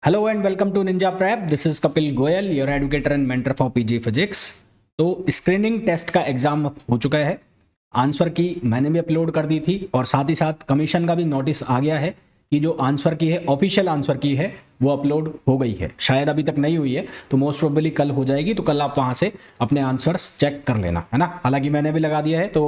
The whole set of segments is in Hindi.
Hello and welcome to Ninja Prep. This is Kapil Goyal, your educator and mentor for PG physics. तो स्क्रीनिंग टेस्ट का एग्जाम हो चुका है। आंसर की मैंने भी अपलोड कर दी थी और साथ ही साथ कमीशन का भी नोटिस आ गया है कि जो आंसर की है, ऑफिशियल आंसर की है, वो अपलोड हो गई है। शायद अभी तक नहीं हुई है तो मोस्ट प्रोबेबली कल हो जाएगी। तो कल आप वहाँ से अपने आंसर्स चेक कर लेना, है ना। हालांकि मैंने भी लगा दिया है तो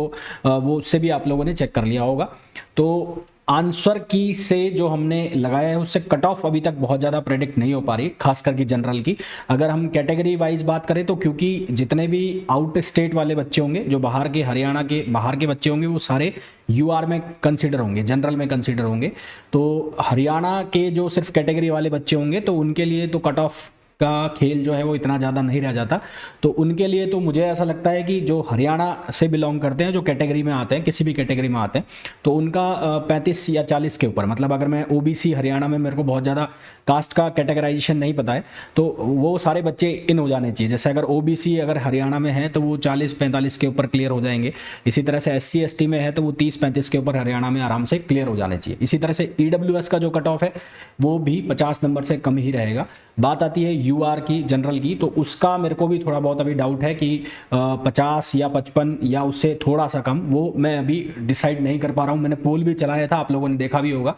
वो उससे भी आप लोगों ने चेक कर लिया होगा। तो आंसर की से जो हमने लगाया है उससे कट ऑफ अभी तक बहुत ज़्यादा प्रेडिक्ट नहीं हो पा रही, खास करके जनरल की। अगर हम कैटेगरी वाइज बात करें तो क्योंकि जितने भी आउट स्टेट वाले बच्चे होंगे, जो बाहर के, हरियाणा के बाहर के बच्चे होंगे, वो सारे यूआर में कंसिडर होंगे, जनरल में कंसिडर होंगे। तो हरियाणा के जो सिर्फ कैटेगरी वाले बच्चे होंगे तो उनके लिए तो कट ऑफ का खेल जो है वो इतना ज़्यादा नहीं रह जाता। तो उनके लिए तो मुझे ऐसा लगता है कि जो हरियाणा से बिलोंग करते हैं, जो कैटेगरी में आते हैं, किसी भी कैटेगरी में आते हैं, तो उनका 35 या 40 के ऊपर, मतलब अगर मैं ओबीसी हरियाणा में, मेरे को बहुत ज़्यादा कास्ट का कैटेगराइजेशन नहीं पता है, तो वो सारे बच्चे इन हो जाने चाहिए। जैसे अगर ओबीसी अगर हरियाणा में है तो वो 40-45 के ऊपर क्लियर हो जाएंगे। इसी तरह से SC ST में है तो वो 30-35 के ऊपर हरियाणा में आराम से क्लियर हो जाने चाहिए। इसी तरह से EWS का जो कट ऑफ है वो भी 50 नंबर से कम ही रहेगा। बात आती है यूआर की, जनरल की, तो उसका मेरे को भी थोड़ा बहुत अभी डाउट है कि 50 या 55 या उससे थोड़ा सा कम, वो मैं अभी डिसाइड नहीं कर पा रहा हूँ। मैंने पोल भी चलाया था, आप लोगों ने देखा भी होगा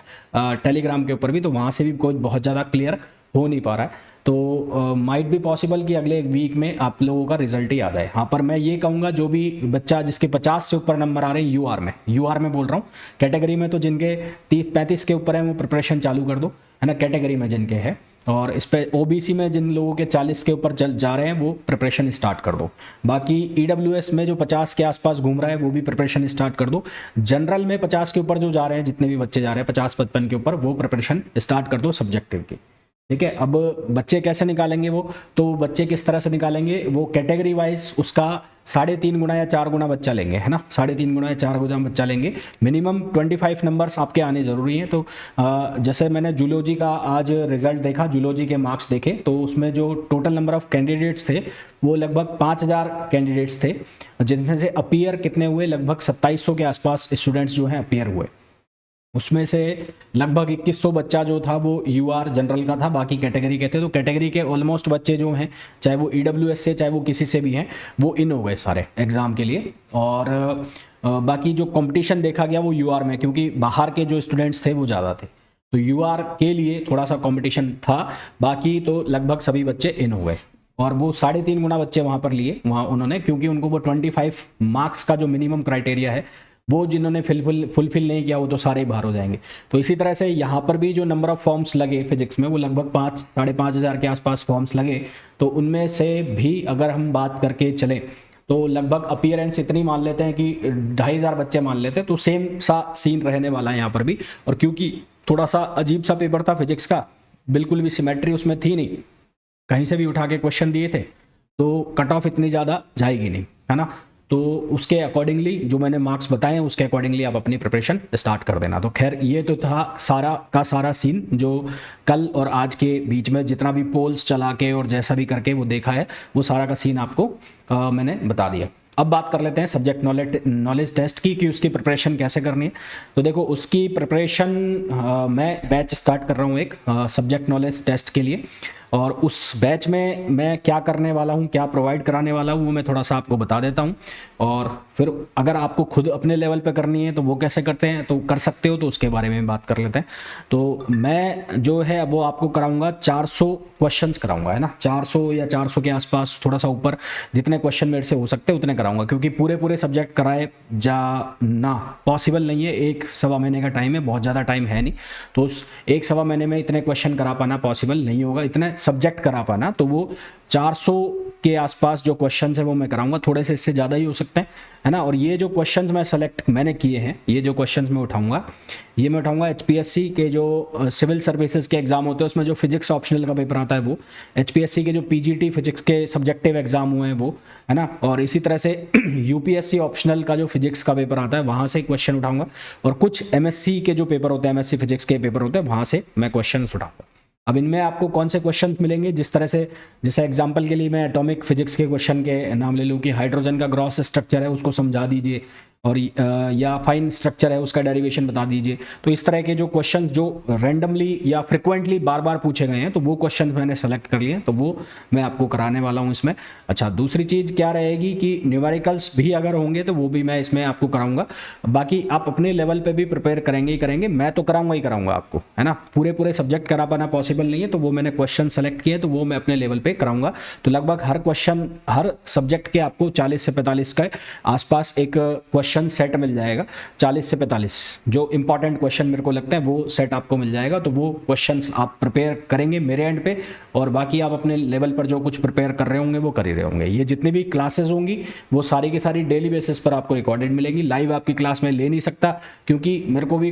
टेलीग्राम के ऊपर भी, तो वहाँ से भी कोई बहुत ज़्यादा क्लियर हो नहीं पा रहा है। तो माइट भी पॉसिबल कि अगले वीक में आप लोगों का रिजल्ट ही आ जाए। हाँ, पर मैं ये कहूँगा जो भी बच्चा जिसके 50 से ऊपर नंबर आ रहे हैं यूआर में बोल रहा हूँ, कैटेगरी में तो जिनके 30-35 के ऊपर है वो प्रिपरेशन चालू कर दो, है ना, कैटेगरी में जिनके है। और इस पे ओबीसी में जिन लोगों के 40 के ऊपर चल जा रहे हैं वो प्रिपरेशन स्टार्ट कर दो। बाकी ईडब्ल्यूएस में जो 50 के आसपास घूम रहा है वो भी प्रिपरेशन स्टार्ट कर दो। जनरल में 50 के ऊपर जो जा रहे हैं, जितने भी बच्चे जा रहे हैं 50-55 के ऊपर, वो प्रिपरेशन स्टार्ट कर दो सब्जेक्टिव की। ठीक है। अब बच्चे कैसे निकालेंगे वो, तो बच्चे किस तरह से निकालेंगे, वो कैटेगरी वाइज उसका 3.5 गुना या 4 गुना बच्चा लेंगे, है ना। 3.5 गुना या 4 गुना बच्चा लेंगे। मिनिमम 25 नंबर्स आपके आने जरूरी हैं। तो जैसे मैंने जूलॉजी का आज रिजल्ट देखा, जूलॉजी के मार्क्स देखे, तो उसमें जो टोटल नंबर ऑफ कैंडिडेट्स थे वो लगभग 5000 कैंडिडेट्स थे, जिनमें से अपीयर कितने हुए, लगभग 2700 के आसपास स्टूडेंट्स जो हैं अपीयर हुए। उसमें से लगभग 2100 बच्चा जो था वो यूआर जनरल का था, बाकी कैटेगरी के थे। तो कैटेगरी के ऑलमोस्ट बच्चे जो हैं, चाहे वो ईडब्ल्यूएस से चाहे वो किसी से भी हैं, वो इन हो गए सारे एग्ज़ाम के लिए। और बाकी जो कंपटीशन देखा गया वो यूआर में, क्योंकि बाहर के जो स्टूडेंट्स थे वो ज़्यादा थे, तो यूआर के लिए थोड़ा सा कंपटीशन था। बाकी तो लगभग सभी बच्चे इन हो गए और वो 3.5 गुना बच्चे वहाँ पर लिए वहाँ उन्होंने, क्योंकि उनको वो 25 मार्क्स का जो मिनिमम क्राइटेरिया है वो जिन्होंने फुलफिल नहीं किया वो तो सारे बाहर हो जाएंगे। तो इसी तरह से यहाँ पर भी जो नंबर ऑफ फॉर्म्स लगे फिजिक्स में, वो लगभग 5-5.5 के आसपास फॉर्म्स लगे। तो उनमें से भी अगर हम बात करके चले तो लगभग अपीयरेंस इतनी मान लेते हैं कि 2500 बच्चे मान लेते हैं। तो सेम सा सीन रहने वाला है यहाँ पर भी। और क्योंकि थोड़ा सा अजीब सा पेपर था फिजिक्स का, बिल्कुल भी सिमेट्री उसमें थी नहीं, कहीं से भी उठा के क्वेश्चन दिए थे, तो कट ऑफ इतनी ज़्यादा जाएगी नहीं, है ना। तो उसके अकॉर्डिंगली जो मैंने मार्क्स बताए हैं उसके अकॉर्डिंगली आप अपनी प्रिपरेशन स्टार्ट कर देना। तो खैर ये तो था सारा का सारा सीन जो कल और आज के बीच में जितना भी पोल्स चला के और जैसा भी करके वो देखा है, वो सारा का सीन आपको मैंने बता दिया। अब बात कर लेते हैं सब्जेक्ट नॉलेज टेस्ट की, कि उसकी प्रिपरेशन कैसे करनी है। तो देखो उसकी प्रिपरेशन मैं बैच स्टार्ट कर रहा हूँ एक सब्जेक्ट नॉलेज टेस्ट के लिए, और उस बैच में मैं क्या करने वाला हूँ, क्या प्रोवाइड कराने वाला हूँ, वो मैं थोड़ा सा आपको बता देता हूँ। और फिर अगर आपको खुद अपने लेवल पे करनी है तो वो कैसे करते हैं तो कर सकते हो, तो उसके बारे में बात कर लेते हैं। तो मैं जो है वो आपको कराऊंगा 400 क्वेश्चंस कराऊंगा, है ना। 400 या 400 के आसपास, थोड़ा सा ऊपर, जितने क्वेश्चन मेरे से हो सकते हैं उतने कराऊंगा, क्योंकि पूरे सब्जेक्ट कराए जाना पॉसिबल नहीं है। 1-1.25 महीने का टाइम है, बहुत ज़्यादा टाइम है नहीं। तो उस 1-1.25 महीने में इतने क्वेश्चन करा पाना पॉसिबल नहीं होगा, इतने सब्जेक्ट करा पाना। तो वो 400 के आसपास जो क्वेश्चंस है वो मैं कराऊंगा, थोड़े से इससे ज़्यादा ही हो सकते हैं, है ना। और ये जो क्वेश्चंस मैं सेलेक्ट मैंने किए हैं, ये जो क्वेश्चंस मैं उठाऊंगा, ये मैं उठाऊंगा HPSC के जो सिविल सर्विसेज के एग्जाम होते हैं उसमें जो फिजिक्स ऑप्शनल का पेपर आता है वो, HPSC के जो PGT फिजिक्स के सब्जेक्टिव एग्जाम हुए हैं वो, है ना। और इसी तरह से UPSC ऑप्शनल का जो फिजिक्स का पेपर आता है वहाँ से क्वेश्चन उठाऊंगा, और कुछ MSc के जो पेपर होते हैं, MSc फिजिक्स के पेपर होते हैं, वहाँ से मैं क्वेश्चन उठाऊंगा। अब इनमें आपको कौन से क्वेश्चन मिलेंगे, जिस तरह से, जैसे एग्जांपल के लिए मैं एटॉमिक फिजिक्स के क्वेश्चन के नाम ले लूँ कि हाइड्रोजन का ग्रॉस स्ट्रक्चर है उसको समझा दीजिए, और या फाइन स्ट्रक्चर है उसका डेरिवेशन बता दीजिए। तो इस तरह के जो क्वेश्चन जो रैंडमली या फ्रिक्वेंटली बार बार पूछे गए हैं तो वो क्वेश्चन मैंने सेलेक्ट कर लिए, तो वो मैं आपको कराने वाला हूँ इसमें। अच्छा, दूसरी चीज़ क्या रहेगी कि न्यूमेरिकल्स भी अगर होंगे तो वो भी मैं इसमें आपको कराऊंगा। बाकी आप अपने लेवल पे भी प्रिपेयर करेंगे ही करेंगे, मैं तो कराऊंगा ही कराऊंगा आपको, है ना। पूरे पूरे सब्जेक्ट करा पाना पॉसिबल नहीं है, तो वो मैंने क्वेश्चन सेलेक्ट किए तो वो मैं अपने लेवल पे कराऊंगा। तो लगभग हर क्वेश्चन हर सब्जेक्ट के आपको 40 से 45 के आसपास एक क्वेश्चन सेट मिल जाएगा। 40 से 45 जो इंपॉर्टेंट क्वेश्चन मेरे को लगता है वो सेट आपको मिल जाएगा। तो वो क्वेश्चंस आप प्रिपेयर करेंगे मेरे एंड पे, और बाकी आप अपने लेवल पर जो कुछ प्रिपेयर कर रहे होंगे वो कर ही रहे होंगे। ये जितनी भी क्लासेस होंगी वो सारी की सारी डेली बेसिस पर आपको रिकॉर्डेड मिलेंगी। लाइव आपकी क्लास में ले नहीं सकता, क्योंकि मेरे को भी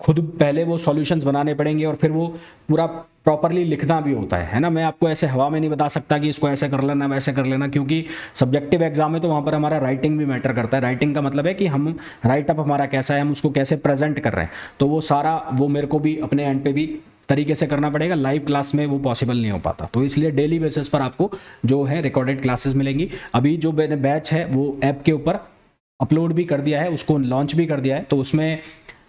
खुद पहले वो सॉल्यूशंस बनाने पड़ेंगे और फिर वो पूरा प्रॉपरली लिखना भी होता है ना। मैं आपको ऐसे हवा में नहीं बता सकता कि इसको ऐसे कर लेना वैसे कर लेना, क्योंकि सब्जेक्टिव एग्जाम है तो वहाँ पर हमारा राइटिंग भी मैटर करता है। राइटिंग का मतलब है कि हम राइट अप हमारा कैसा है, हम उसको कैसे प्रेजेंट कर रहे हैं, तो वो सारा वो मेरे को भी अपने एंड पे भी तरीके से करना पड़ेगा। लाइव क्लास में वो पॉसिबल नहीं हो पाता, तो इसलिए डेली बेसिस पर आपको जो है रिकॉर्डेड क्लासेस मिलेंगी। अभी जो मैंने बैच है वो ऐप के ऊपर अपलोड भी कर दिया है, उसको लॉन्च भी कर दिया है। तो उसमें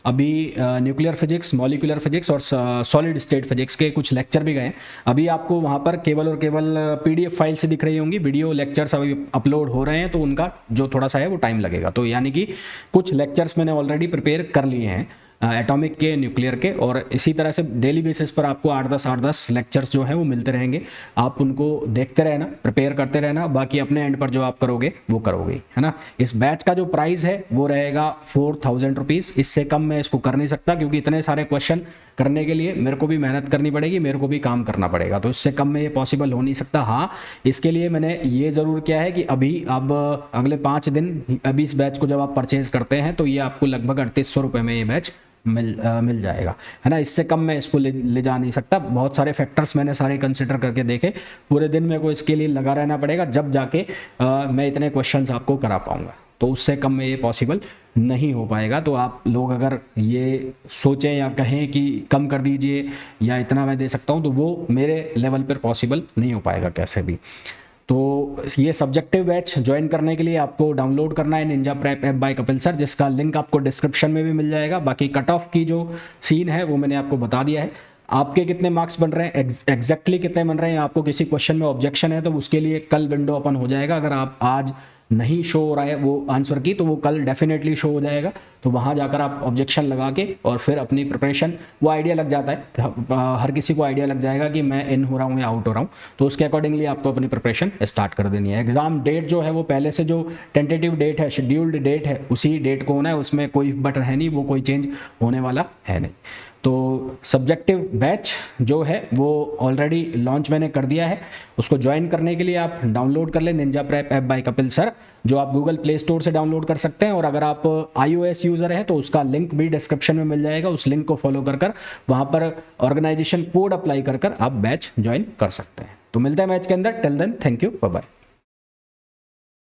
अभी न्यूक्लियर फिजिक्स, मॉलिक्यूलर फिजिक्स और सॉलिड स्टेट फिजिक्स के कुछ लेक्चर भी गए हैं। अभी आपको वहाँ पर केवल और केवल पीडीएफ फाइल से दिख रही होंगी, वीडियो लेक्चर्स अभी अपलोड हो रहे हैं, तो उनका जो थोड़ा सा है वो टाइम लगेगा। तो यानी कि कुछ लेक्चर्स मैंने ऑलरेडी प्रिपेयर कर लिए हैं एटॉमिक के, न्यूक्लियर के, और इसी तरह से डेली बेसिस पर आपको 8-10 लेक्चर्स जो हैं वो मिलते रहेंगे। आप उनको देखते रहना, प्रिपेयर करते रहना, बाकी अपने एंड पर जो आप करोगे वो करोगे, है ना। इस बैच का जो प्राइस है वो रहेगा 4000 रुपीज़। इससे कम मैं इसको कर नहीं सकता, क्योंकि इतने सारे क्वेश्चन करने के लिए मेरे को भी मेहनत करनी पड़ेगी, मेरे को भी काम करना पड़ेगा, तो इससे कम में ये पॉसिबल हो नहीं सकता। हाँ, इसके लिए मैंने ये ज़रूर किया है कि अभी अब अगले 5 दिन अभी इस बैच को जब आप परचेज करते हैं तो ये आपको लगभग 3800 रुपये में ये बैच मिल जाएगा, है ना। इससे कम मैं इसको ले जा नहीं सकता। बहुत सारे फैक्टर्स मैंने सारे कंसिडर करके देखे, पूरे दिन मेरे को इसके लिए लगा रहना पड़ेगा, जब जाके मैं इतने क्वेश्चंस आपको करा पाऊंगा। तो उससे कम में ये पॉसिबल नहीं हो पाएगा। तो आप लोग अगर ये सोचें या कहें कि कम कर दीजिए या इतना मैं दे सकता हूँ, तो वो मेरे लेवल पर पॉसिबल नहीं हो पाएगा कैसे भी। तो ये सब्जेक्टिव बैच ज्वाइन करने के लिए आपको डाउनलोड करना है Ninja prep app by Kapil sir, जिसका लिंक आपको डिस्क्रिप्शन में भी मिल जाएगा। बाकी कट ऑफ की जो सीन है वो मैंने आपको बता दिया है। आपके कितने मार्क्स बन रहे हैं, एग्जैक्टली कितने बन रहे हैं, आपको किसी क्वेश्चन में ऑब्जेक्शन है तो उसके लिए कल विंडो ओपन हो जाएगा। अगर आप आज नहीं शो हो रहा है वो आंसर की, तो वो कल डेफिनेटली शो हो जाएगा। तो वहाँ जाकर आप ऑब्जेक्शन लगा के और फिर अपनी प्रिपरेशन, वो आइडिया लग जाता है, हर किसी को आइडिया लग जाएगा कि मैं इन हो रहा हूँ या आउट हो रहा हूँ, तो उसके अकॉर्डिंगली आपको अपनी प्रिपरेशन स्टार्ट कर देनी है। एग्जाम डेट जो है वो पहले से जो टेंटेटिव डेट है, शेड्यूल्ड डेट है, उसी डेट को होना है, उसमें कोई बट है नहीं, वो कोई चेंज होने वाला है नहीं। तो सब्जेक्टिव बैच जो है वो ऑलरेडी लॉन्च मैंने कर दिया है। उसको ज्वाइन करने के लिए आप डाउनलोड कर लें Ninja prep app by Kapil sir, जो आप गूगल प्ले स्टोर से डाउनलोड कर सकते हैं। और अगर आप iOS यूज़र हैं तो उसका लिंक भी डिस्क्रिप्शन में मिल जाएगा, उस लिंक को फॉलो कर वहाँ पर ऑर्गेनाइजेशन कोड अप्लाई कर आप बैच ज्वाइन कर सकते हैं। तो मिलते हैं मैच के अंदर। Till then, thank you, bye bye.